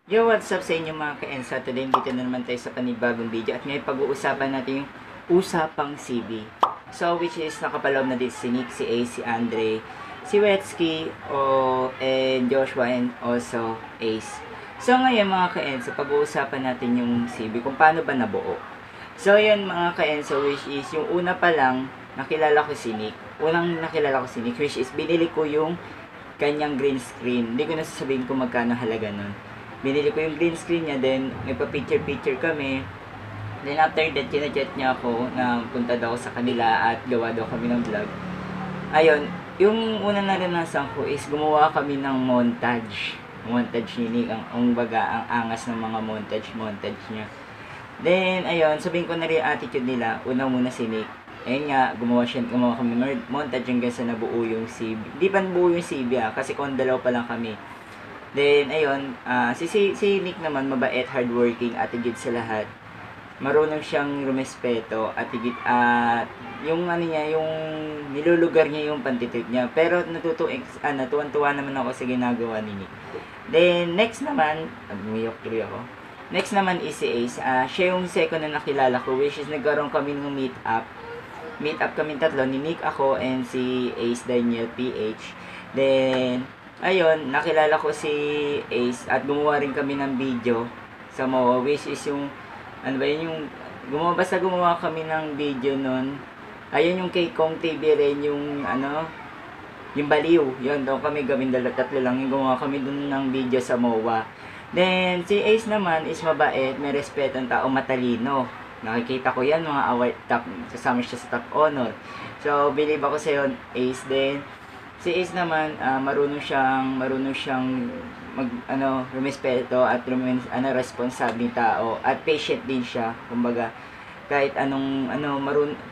Yo, what's up sa inyo mga ka-ENSA? Today, dito na naman tayo sa panibagong video at ngayon pag-uusapan natin yung usapang CB. So, which is nakapaloob na dito si Nick, si Ace, si Andre, si Wetsky, and Joshua, and also Ace. So, ngayon mga ka-ENSA, pag-uusapan natin yung CB, kung paano ba nabuo. So, yun mga ka-ENSA, which is yung una pa lang, nakilala ko si Nick. Unang nakilala ko si Nick, which is binili ko yung kanyang green screen. Hindi ko na sasabihin kung magkano halaga nun. Binili ko yung green screen niya, then nagpa-picture-picture kami. Then after that, chinachat niya ako na punta daw sa kanila at gawa daw kami ng vlog. Ayun, yung una naranasan ko is gumawa kami ng montage. Montage ni Nick, ang baga, ang angas ng mga montage niya. Then, ayun, sabihin ko na rin yung attitude nila. Una muna si Nick. Ayun nga, gumawa kami montage hanggang sa nabuo yung CB. Hindi pa nabuo yung CB kasi kung dalaw pa lang kami. Then, ayun, si Nick naman, mabait, hardworking, at higit sa lahat. Marunong siyang rumespeto, at higit, yung ano niya, yung nilulugar niya yung pantitrip niya. Pero natuwan-tuwa naman ako sa ginagawa ni Nick. Then, next naman, umiyok tuloy ako. Next naman is si Ace. Siya yung second na nakilala ko, which is nagkaroon kami ng meet-up. Meet-up kami tatlo, ni Nick, ako, and si Ace Daniel PH. Then, ayun, nakilala ko si Ace at gumawa rin kami ng video sa MOA, which is yung, ano ba yun, yung, basta gumawa kami ng video nun. Ayun yung kay Kong TV rin, yung, ano, yung baliw. Yun, doon kami gawin tatlo lang, yung gumawa kami dun ng video sa MOA. Then, si Ace naman is mabait, may respeto ang tao, matalino. Nakikita ko yan, mga award top, kasama siya sa top honor. So, believe ako sa yun, Ace. Then, si Ace naman, marunong siyang rumespeto at responsable tao at patient din siya, kumbaga kahit anong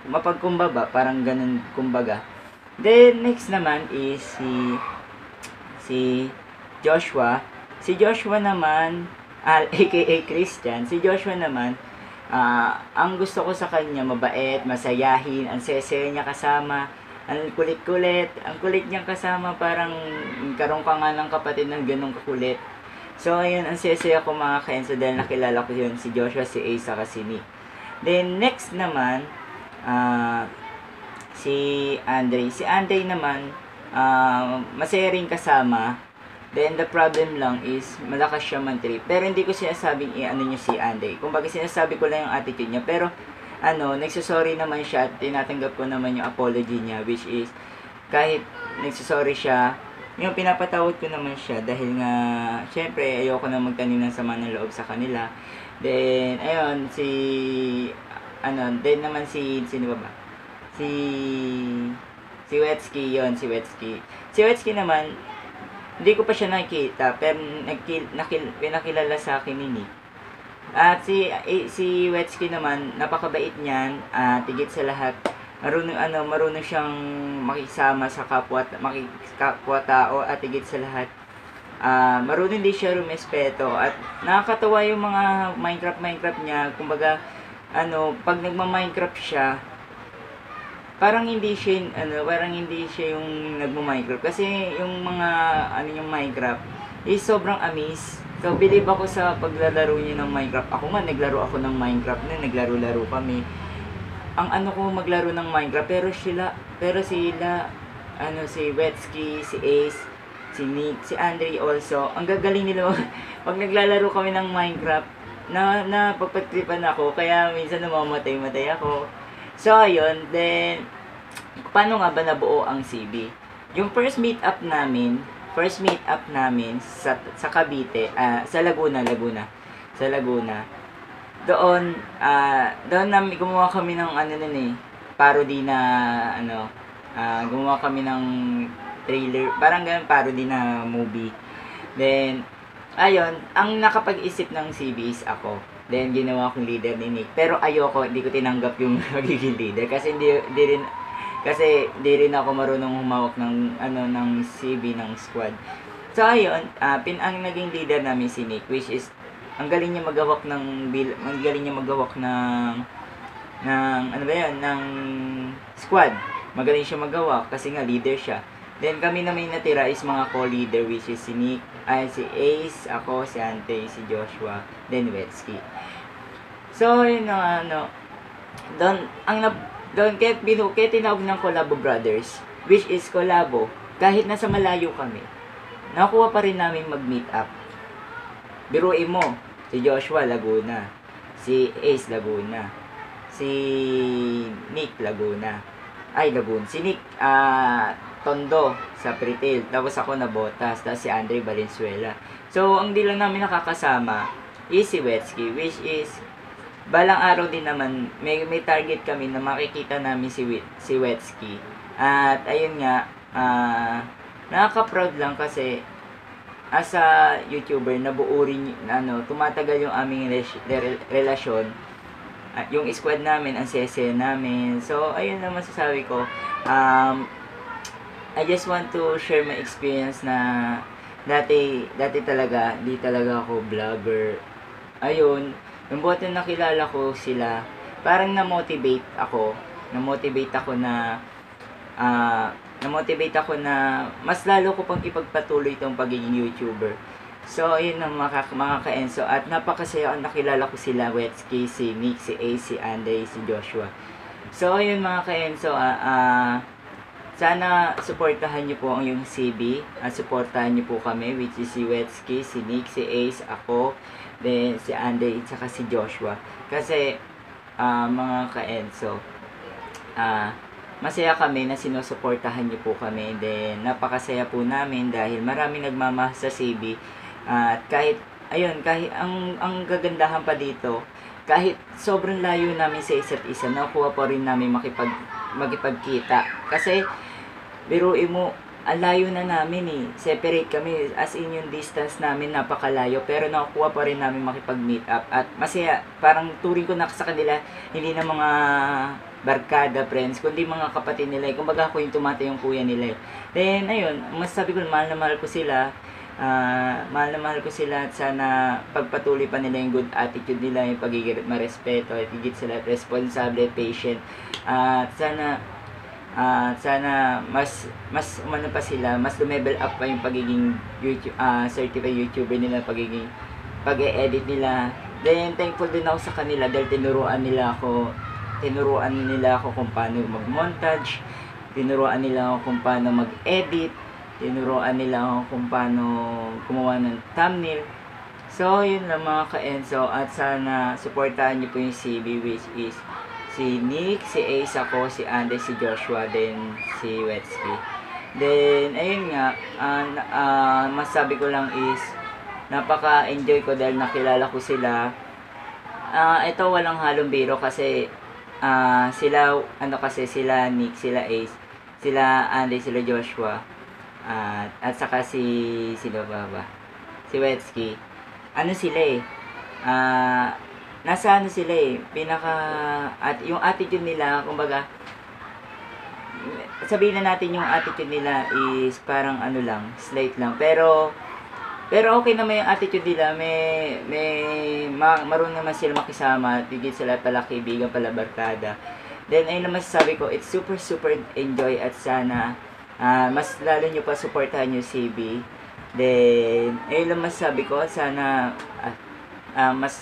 mapagkumbaba, parang ganun kumbaga. Then next naman is si Joshua. Si Joshua naman, aka Christian. Si Joshua naman, ang gusto ko sa kanya, mabait, masayahin, ang sese niya kasama. Ang kulit-kulit, ang kulit niyang kasama, parang karoon ka nga ng kapatid ng ganong kakulit. So, ayun, ang sesaya ko mga ka-ENSA dahil nakilala ko yun, si Joshua, si Ace, saka si Nick. Then, next naman, si Andre. Si Andre naman, masaya rin kasama. Then, the problem lang is, malakas siya man-trip. Pero hindi ko sinasabing i-ano niya si Andre. Kumbaga, sinasabi ko lang yung attitude niya. Pero, nagsasorry naman siya at tinatanggap ko naman yung apology niya, which is kahit nagsasorry siya, yung pinapatawad ko naman siya dahil nga syempre ayoko na magtanim ng sama ng loob sa kanila. Then ayun, then naman sino ba? Si Wetsky, yon si Wetsky. Si Wetsky naman, hindi ko pa siya nakita, pero pinakilala sa akin ni Nick. At si Wetsky naman, napakabait niyan, tigit sa lahat. Marunong siyang makisama sa kapwa-tao at tigit sa lahat. Marunong din siya rumespeto at nakakatawa yung mga Minecraft niya. Kumbaga, pag nagma-Minecraft siya, parang hindi siya yung nagma-Minecraft kasi yung mga yung Minecraft is sobrang amaze. So, believe ako sa paglalaro niya ng Minecraft. Ako nga, naglaro ako ng Minecraft na, naglaro-laro kami. Ang ko maglaro ng Minecraft, pero sila, si Wetsky, si Ace, si Nick, si Andre also, ang gagaling nila pag naglalaro kami ng Minecraft, na pagpatripan ako, kaya minsan namamatay ako. So, ayun, then, paano nga ba nabuo ang CB? Yung first meet-up namin sa Cavite, sa Laguna. Doon namin gumawa kami ng parody na gumawa kami ng trailer, parang ganun, parody na movie. Then ayun, ang nakapag-isip ng CB is ako. Then ginawa kong leader ni Nick. Pero hindi ko tinanggap yung magiging leader kasi hindi rin ako marunong humawak ng CB ng squad. So ayun, ang naging leader namin si Nick, which is ang galing niya maghawak ng ng squad. Magaling siya maghawak kasi nga leader siya. Then kami na may natira is mga co-leader, which is si Nick, ay si Ace, ako, si Ante, si Joshua, then Wetsky. So, yun na ano, doon kaya tinawag ng Collabo Brothers, which is collabo, kahit nasa malayo kami, nakuha pa rin namin mag-meet up. Biruin mo, si Joshua, Laguna, si Ace, Laguna, si Nick, Laguna, si Nick, Tondo, sa Pritil, tapos ako na Botas, tapos si Andre Valenzuela. So, ang di lang namin nakakasama is si Wetsky, which is balang araw din naman, may target kami na makikita namin si Wetsky. At ayun nga, nakaka-proud lang kasi as a YouTuber, nabuo rin, tumatagal yung aming relasyon. At yung squad namin, ang sese namin. So, ayun lang masasabi ko. I just want to share my experience na dati talaga, di talaga ako vlogger. Ayun, yung buhat na nakilala ko sila, parang na-motivate ako na mas lalo ko pang ipagpatuloy itong pagiging YouTuber. So, ayun ang mga ka-Enso. At napakasaya ang nakilala ko sila, Wetsky, si Nick, si Ace, si Andre, si Joshua. So, ayun mga ka-Enso, sana suportahan niyo po ang yung CB. Suportahan niyo po kami, which is si Wetsky, si Nick, si Ace, ako, then si Andre, at saka si Joshua. Kasi, mga ka-Enso, masaya kami na sinusuportahan niyo po kami. Then, napakasaya po namin dahil maraming nagmamahal sa CB. At kahit ang gagandahan pa dito, kahit sobrang layo namin sa isa't isa, nakuha pa rin namin makipagkita. Kasi, biruin mo, ang layo na namin eh. Separate kami, as in yung distance namin napakalayo, pero nakuha pa rin namin makipag-meet up. At masaya, parang turing ko na sa kanila, hindi na mga barkada, friends, kundi mga kapatid nila. Kumbaga ako yung tumatay yung kuya nila. Then, ayun, masasabi ko, mahal na mahal ko sila. Mahal ko sila at sana pagpatuloy pa nila yung good attitude nila, yung pagiging marespeto, at higit sila responsable, patient, at sana mas umano pa sila, mas level up pa yung pagiging certified YouTuber nila, pagiging pag-e-edit nila. Then thankful din ako sa kanila dahil tinuruan nila ako kung paano mag-montage, tinuruan nila ako kung paano mag-edit, tinuruan nila ako kung paano gumawa ng thumbnail. So, yun lang mga ka-Enso. At sana supportahan niyo po yung CB, which is si Nick, si Ace, ako, si Andy, si Joshua, then si Wetsky. Then, ayun nga, masabi ko lang is, napaka-enjoy ko dahil nakilala ko sila. Ito walang halong biro kasi, sila Nick, sila Ace, sila Andy, sila Joshua, at saka si Wetsky. Sila eh, nasa sila eh, yung attitude nila, kumbaga, sabihin na natin yung attitude nila is parang slight lang, pero okay naman yung attitude nila, marunong naman sila makisama, tigil sila pala kaibigan, pala barkada. Then, ayun naman sabi ko, it's super enjoy at sana, mas lalo nyo pa supportahan yung CB. Then, ayun lang masasabi ko, sana, mas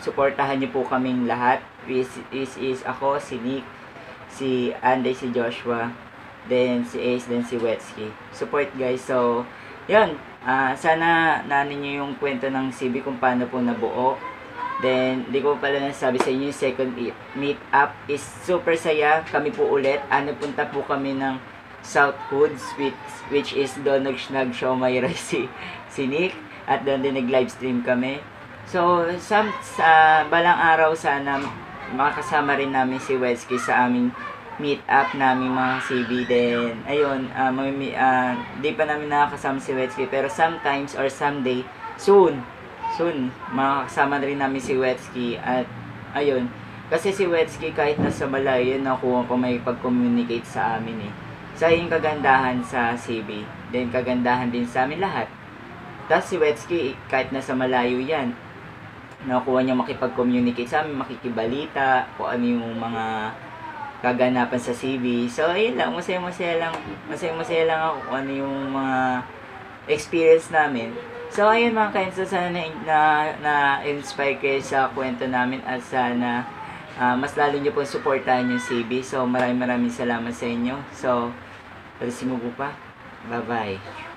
suportahan niyo po kaming lahat. Is ako, si Nick, si Andy, si Joshua, then si Ace, then si Wetsky. Support guys. So, yun. Sana nanin niyo yung kwento ng CB kung paano po nabuo. Then, di ko pala nasabi sa inyo yung second meet up is super saya. Kami po ulit. Punta po kami ng South Hoods, which is doon nag-show my rice si Nick. At doon din nag-livestream kami. So, sa balang araw sana makakasama rin namin si Wetsky sa aming meet up namin mga CB. Then, ayun, di pa namin nakakasama si Wetsky, pero sometimes or someday, soon, makakasama rin namin si Wetsky. At, ayun, kasi si Wetsky kahit nasa malayo, nakuha ko may pag-communicate sa amin eh. Sa yung kagandahan sa CB, then kagandahan din sa amin lahat. Tapos si Wetsky, kahit nasa malayo yan, nakuha niya makipag-communicate sa amin, makikibalita, kung ano yung mga kaganapan sa CB. So, ayun lang, masaya-masaya lang ako kung ano yung mga experience namin. So, ayun mga kainsa, sana na-inspire kayo sa kwento namin at sana mas lalo nyo po supportahan yung CB. So, maraming salamat sa inyo. So, palisin mo po pa. Bye-bye.